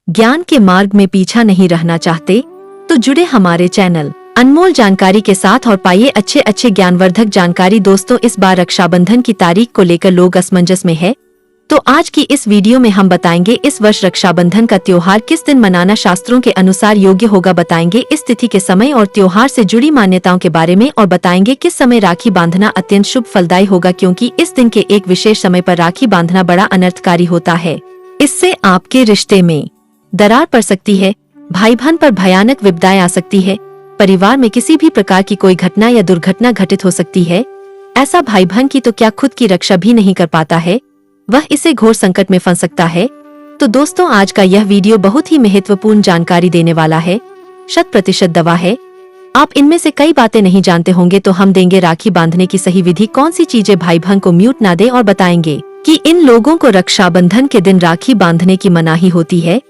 ज्ञान के मार्ग में पीछा नहीं रहना चाहते तो जुड़े हमारे चैनल अनमोल जानकारी के साथ और पाइए अच्छे ज्ञानवर्धक जानकारी। दोस्तों, इस बार रक्षाबंधन की तारीख को लेकर लोग असमंजस में है, तो आज की इस वीडियो में हम बताएंगे इस वर्ष रक्षाबंधन का त्योहार किस दिन मनाना शास्त्रों के अनुसार योग्य होगा। बताएंगे इस तिथि के समय और त्योहार से जुड़ी मान्यताओं के बारे में और बताएंगे किस समय राखी बांधना अत्यंत शुभ फलदायी होगा, क्योंकि इस दिन के एक विशेष समय पर राखी बांधना बड़ा अनर्थकारी होता है। इससे आपके रिश्ते में दरार पड़ सकती है, भाई बहन पर भयानक विपदाएं आ सकती है, परिवार में किसी भी प्रकार की कोई घटना या दुर्घटना घटित हो सकती है। ऐसा भाई बहन की तो क्या खुद की रक्षा भी नहीं कर पाता है, वह इसे घोर संकट में फंस सकता है। तो दोस्तों, आज का यह वीडियो बहुत ही महत्वपूर्ण जानकारी देने वाला है, 100% दवा है। आप इनमें से कई बातें नहीं जानते होंगे, तो हम देंगे राखी बांधने की सही विधि, कौन सी चीजें भाई बहन को म्यूट ना दे, और बताएंगे कि इन लोगों को रक्षाबंधन के दिन राखी बांधने की मनाही होती है।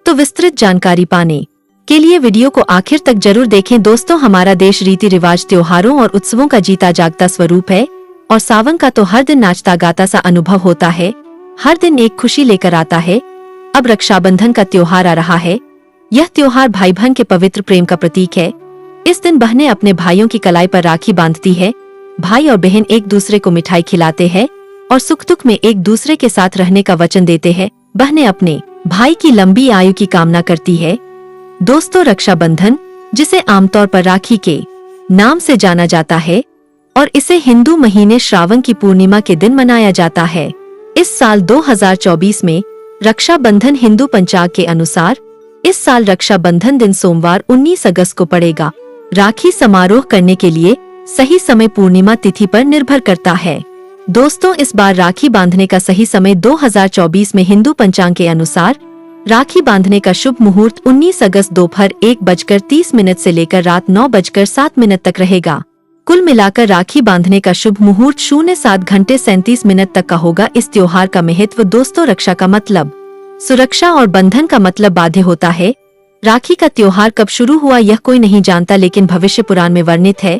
तो विस्तृत जानकारी पाने के लिए वीडियो को आखिर तक जरूर देखें। दोस्तों, हमारा देश रीति रिवाज, त्योहारों और उत्सवों का जीता जागता स्वरूप है, और सावन का तो हर दिन नाचता गाता सा अनुभव होता है, हर दिन एक खुशी लेकर आता है। अब रक्षाबंधन का त्योहार आ रहा है। यह त्योहार भाई बहन के पवित्र प्रेम का प्रतीक है। इस दिन बहनें अपने भाइयों की कलाई पर राखी बांधती है। भाई और बहन एक दूसरे को मिठाई खिलाते हैं और सुख दुख में एक दूसरे के साथ रहने का वचन देते हैं। बहनें अपने भाई की लंबी आयु की कामना करती है। दोस्तों, रक्षाबंधन, जिसे आमतौर पर राखी के नाम से जाना जाता है, और इसे हिंदू महीने श्रावण की पूर्णिमा के दिन मनाया जाता है। इस साल 2024 में रक्षाबंधन हिंदू पंचांग के अनुसार इस साल रक्षाबंधन दिन सोमवार 19 अगस्त को पड़ेगा। राखी समारोह करने के लिए सही समय पूर्णिमा तिथि पर निर्भर करता है। दोस्तों, इस बार राखी बांधने का सही समय 2024 में हिंदू पंचांग के अनुसार राखी बांधने का शुभ मुहूर्त 19 अगस्त दोपहर 1:30 से लेकर रात 9:07 तक रहेगा। कुल मिलाकर राखी बांधने का शुभ मुहूर्त 07:37 तक का होगा। इस त्योहार का महत्व, दोस्तों, रक्षा का मतलब सुरक्षा और बंधन का मतलब बाध्य होता है। राखी का त्योहार कब शुरू हुआ यह कोई नहीं जानता, लेकिन भविष्य पुराण में वर्णित है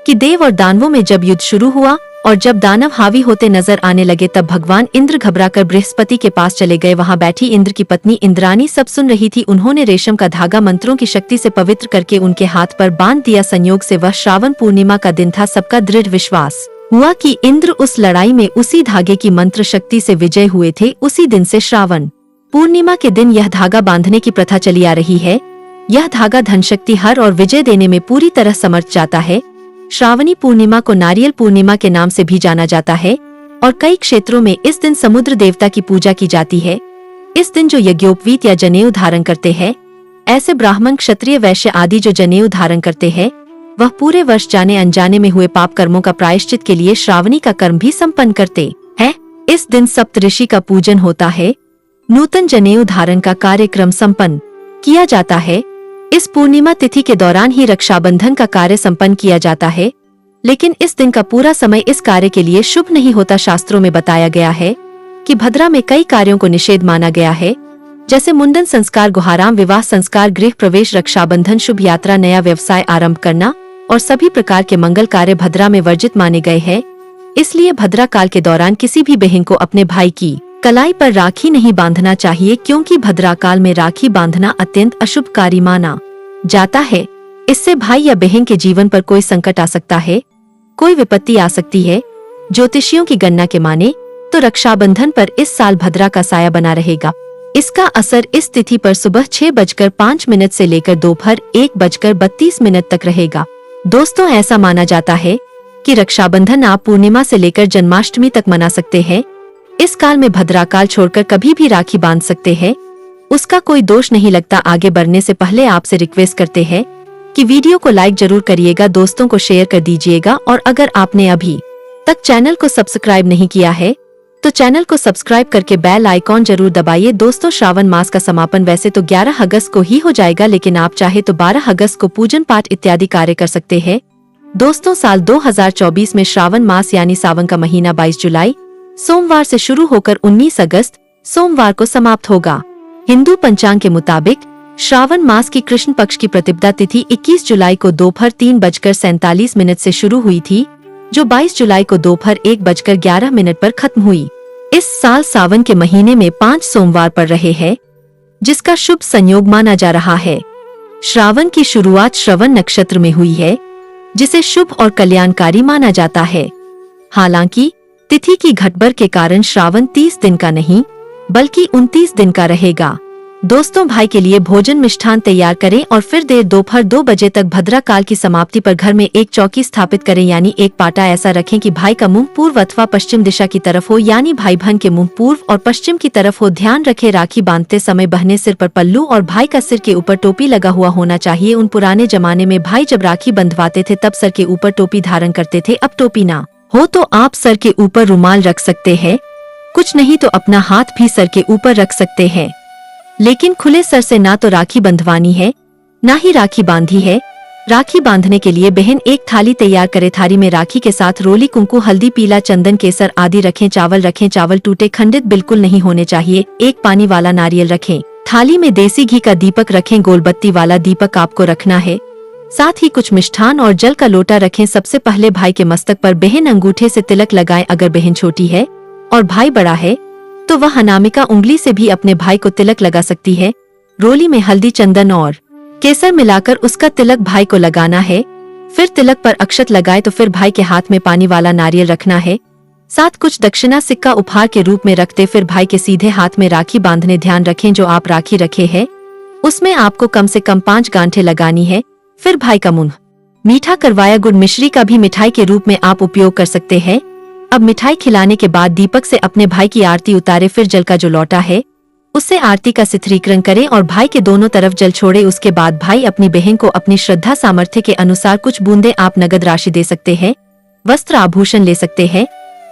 कि देव और दानवों में जब युद्ध शुरू हुआ और जब दानव हावी होते नजर आने लगे, तब भगवान इंद्र घबराकर बृहस्पति के पास चले गए। वहां बैठी इंद्र की पत्नी इंद्राणी सब सुन रही थी। उन्होंने रेशम का धागा मंत्रों की शक्ति से पवित्र करके उनके हाथ पर बांध दिया। संयोग से वह श्रावण पूर्णिमा का दिन था। सबका दृढ़ विश्वास हुआ कि इंद्र उस लड़ाई में उसी धागे की मंत्र शक्ति से विजय हुए थे। उसी दिन से श्रावण पूर्णिमा के दिन यह धागा बांधने की प्रथा चली आ रही है। यह धागा धन शक्ति, हर और विजय देने में पूरी तरह समर्थ जाता है। श्रावणी पूर्णिमा को नारियल पूर्णिमा के नाम से भी जाना जाता है, और कई क्षेत्रों में इस दिन समुद्र देवता की पूजा की जाती है। इस दिन जो यज्ञोपवीत या जनेऊ धारण करते हैं, ऐसे ब्राह्मण, क्षत्रिय, वैश्य आदि जो जनेऊ धारण करते हैं, वह पूरे वर्ष जाने अनजाने में हुए पाप कर्मों का प्रायश्चित के लिए श्रावणी का कर्म भी संपन्न करते हैं। इस दिन सप्तऋषि का पूजन होता है। नूतन जनेऊ धारण का कार्यक्रम संपन्न किया जाता है। इस पूर्णिमा तिथि के दौरान ही रक्षाबंधन का कार्य संपन्न किया जाता है, लेकिन इस दिन का पूरा समय इस कार्य के लिए शुभ नहीं होता। शास्त्रों में बताया गया है कि भद्रा में कई कार्यों को निषेध माना गया है, जैसे मुंडन संस्कार, गुहाराम, विवाह संस्कार, गृह प्रवेश, रक्षाबंधन, शुभ यात्रा, नया व्यवसाय आरंभ करना और सभी प्रकार के मंगल कार्य भद्रा में वर्जित माने गए हैं। इसलिए भद्रा काल के दौरान किसी भी बहन को अपने भाई की कलाई पर राखी नहीं बांधना चाहिए, क्योंकि भद्रा काल में राखी बांधना अत्यंत अशुभकारी माना जाता है। इससे भाई या बहन के जीवन पर कोई संकट आ सकता है, कोई विपत्ति आ सकती है। ज्योतिषियों की गणना के माने तो रक्षाबंधन पर इस साल भद्रा का साया बना रहेगा। इसका असर इस तिथि पर सुबह 6:05 से लेकर दोपहर 1:32 तक रहेगा। दोस्तों, ऐसा माना जाता है कि रक्षाबंधन आप पूर्णिमा से लेकर जन्माष्टमी तक मना सकते हैं। इस काल में भद्रा काल छोड़कर कभी भी राखी बांध सकते हैं, उसका कोई दोष नहीं लगता। आगे बढ़ने से पहले आपसे रिक्वेस्ट करते हैं कि वीडियो को लाइक जरूर करिएगा, दोस्तों को शेयर कर दीजिएगा, और अगर आपने अभी तक चैनल को सब्सक्राइब नहीं किया है तो चैनल को सब्सक्राइब करके बेल आइकॉन जरूर दबाइए। दोस्तों, श्रावण मास का समापन वैसे तो 11 अगस्त को ही हो जाएगा, लेकिन आप चाहे तो 12 अगस्त को पूजन पाठ इत्यादि कार्य कर सकते हैं। दोस्तों, साल 2024 में श्रावण मास यानी सावन का महीना 22 जुलाई सोमवार से शुरू होकर 19 अगस्त सोमवार को समाप्त होगा। हिंदू पंचांग के मुताबिक श्रावण मास की कृष्ण पक्ष की प्रतिपदा तिथि 21 जुलाई को दोपहर 3:47 से शुरू हुई थी, जो 22 जुलाई को दोपहर 1:11 पर खत्म हुई। इस साल सावन के महीने में 5 सोमवार पड़ रहे हैं। जिसका शुभ संयोग माना जा रहा है। श्रावण की शुरुआत श्रवण नक्षत्र में हुई है, जिसे शुभ और कल्याणकारी माना जाता है। हालांकि तिथि की घटबर के कारण श्रावण 30 दिन का नहीं बल्कि 29 दिन का रहेगा। दोस्तों, भाई के लिए भोजन मिष्ठान तैयार करें और फिर देर दोपहर 2 बजे तक भद्रा काल की समाप्ति पर घर में एक चौकी स्थापित करें, यानी एक पाटा ऐसा रखें कि भाई का मुंह पूर्व अथवा पश्चिम दिशा की तरफ हो, यानी भाई बहन के मुंह पूर्व और पश्चिम की तरफ हो। ध्यान रखें, राखी बांधते समय बहनें सिर पर पल्लू और भाई का सिर के ऊपर टोपी लगा हुआ होना चाहिए। उन पुराने जमाने में भाई जब राखी बंधवाते थे तब सर के ऊपर टोपी धारण करते थे। अब टोपी ना हो तो आप सर के ऊपर रुमाल रख सकते हैं, कुछ नहीं तो अपना हाथ भी सर के ऊपर रख सकते हैं। लेकिन खुले सर से ना तो राखी बंधवानी है ना ही राखी बांधी है। राखी बांधने के लिए बहन एक थाली तैयार करे, थाली में राखी के साथ रोली, कुंकू, हल्दी, पीला चंदन, केसर आदि रखें। चावल रखें, चावल टूटे खंडित बिल्कुल नहीं होने चाहिए। एक पानी वाला नारियल रखें, थाली में देसी घी का दीपक रखें, गोलबत्ती वाला दीपक आपको रखना है। साथ ही कुछ मिष्ठान और जल का लोटा रखें। सबसे पहले भाई के मस्तक पर बहन अंगूठे से तिलक लगाएं। अगर बहन छोटी है और भाई बड़ा है तो वह अनामिका उंगली से भी अपने भाई को तिलक लगा सकती है। रोली में हल्दी, चंदन और केसर मिलाकर उसका तिलक भाई को लगाना है। फिर तिलक पर अक्षत लगाए तो फिर भाई के हाथ में पानी वाला नारियल रखना है। साथ कुछ दक्षिणा सिक्का उपहार के रूप में रखते फिर भाई के सीधे हाथ में राखी बांधने। ध्यान रखें, जो आप राखी रखे है उसमें आपको कम से कम 5 गांठें लगानी है। फिर भाई का मुंह मीठा करवाया गुड़ मिश्री का भी मिठाई के रूप में आप उपयोग कर सकते हैं। अब मिठाई खिलाने के बाद दीपक से अपने भाई की आरती उतारे। फिर जल का जो लौटा है उससे आरती का सिथरीकरण करें और भाई के दोनों तरफ जल छोड़े। उसके बाद भाई अपनी बहन को अपनी श्रद्धा सामर्थ्य के अनुसार कुछ बूंदे आप नगद राशि दे सकते हैं, वस्त्र आभूषण ले सकते हैं।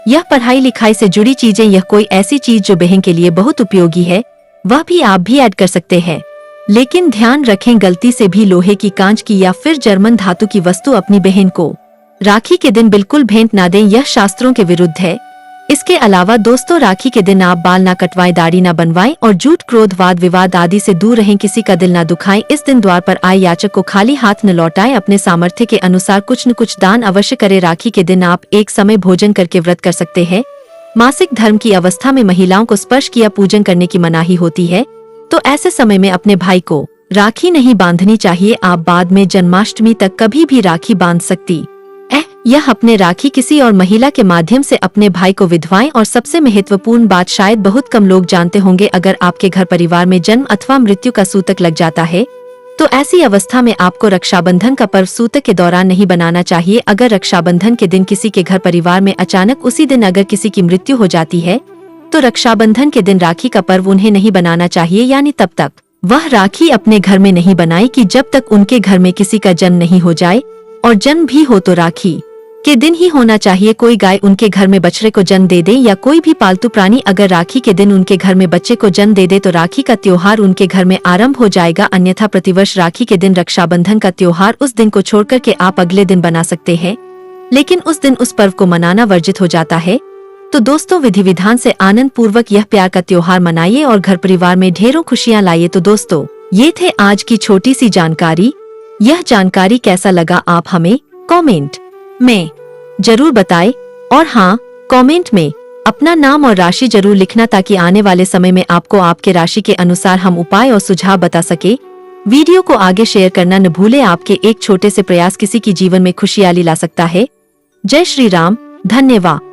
यह पढ़ाई लिखाई से जुड़ी चीजें, यह कोई ऐसी चीज जो बहन के लिए बहुत उपयोगी है वह भी आप भी ऐड कर सकते हैं। लेकिन ध्यान रखें, गलती से भी लोहे की, कांच की या फिर जर्मन धातु की वस्तु अपनी बहन को राखी के दिन बिल्कुल भेंट ना दें, यह शास्त्रों के विरुद्ध है। इसके अलावा दोस्तों, राखी के दिन आप बाल ना कटवाएं, दाढ़ी ना बनवाएं और झूठ, क्रोध, वाद विवाद आदि से दूर रहें। किसी का दिल ना दुखाएं। इस दिन द्वार पर आए याचक को खाली हाथ न लौटाएं। अपने सामर्थ्य के अनुसार कुछ न कुछ दान अवश्य करें। राखी के दिन आप एक समय भोजन करके व्रत कर सकते हैं। मासिक धर्म की अवस्था में महिलाओं को स्पर्श किया पूजन करने की मनाही होती है, तो ऐसे समय में अपने भाई को राखी नहीं बांधनी चाहिए। आप बाद में जन्माष्टमी तक कभी भी राखी बांध सकती यह अपने राखी किसी और महिला के माध्यम से अपने भाई को विधवाएं। और सबसे महत्वपूर्ण बात शायद बहुत कम लोग जानते होंगे, अगर आपके घर परिवार में जन्म अथवा मृत्यु का सूतक लग जाता है तो ऐसी अवस्था में आपको रक्षाबंधन का पर्व सूतक के दौरान नहीं बनाना चाहिए। अगर रक्षाबंधन के दिन किसी के घर परिवार में अचानक उसी दिन अगर किसी की मृत्यु हो जाती है तो रक्षाबंधन के दिन राखी का पर्व उन्हें नहीं बनाना चाहिए, यानी तब तक वह राखी अपने घर में नहीं बनाए कि जब तक उनके घर में किसी का जन्म नहीं हो जाए, और जन्म भी हो तो राखी के दिन ही होना चाहिए। कोई गाय उनके घर में बछड़े को जन्म दे दे या कोई भी पालतू प्राणी अगर राखी के दिन उनके घर में बच्चे को जन्म दे दे तो राखी का त्योहार उनके घर में आरंभ हो जाएगा। अन्यथा प्रतिवर्ष राखी के दिन रक्षाबंधन का त्योहार उस दिन को छोड़कर के आप अगले दिन बना सकते हैं, लेकिन उस दिन उस पर्व को मनाना वर्जित हो जाता है। तो दोस्तों, विधि विधान से आनंद पूर्वक यह प्यार का त्योहार मनाइए और घर परिवार में ढेरों खुशियाँ लाइए। तो दोस्तों, ये थे आज की छोटी सी जानकारी। यह जानकारी कैसा लगा आप हमें कमेंट में जरूर बताएं, और हाँ, कमेंट में अपना नाम और राशि जरूर लिखना ताकि आने वाले समय में आपको आपके राशि के अनुसार हम उपाय और सुझाव बता सके। वीडियो को आगे शेयर करना न भूले, आपके एक छोटे से प्रयास किसी की जीवन में खुशहाली ला सकता है। जय श्री राम, धन्यवाद।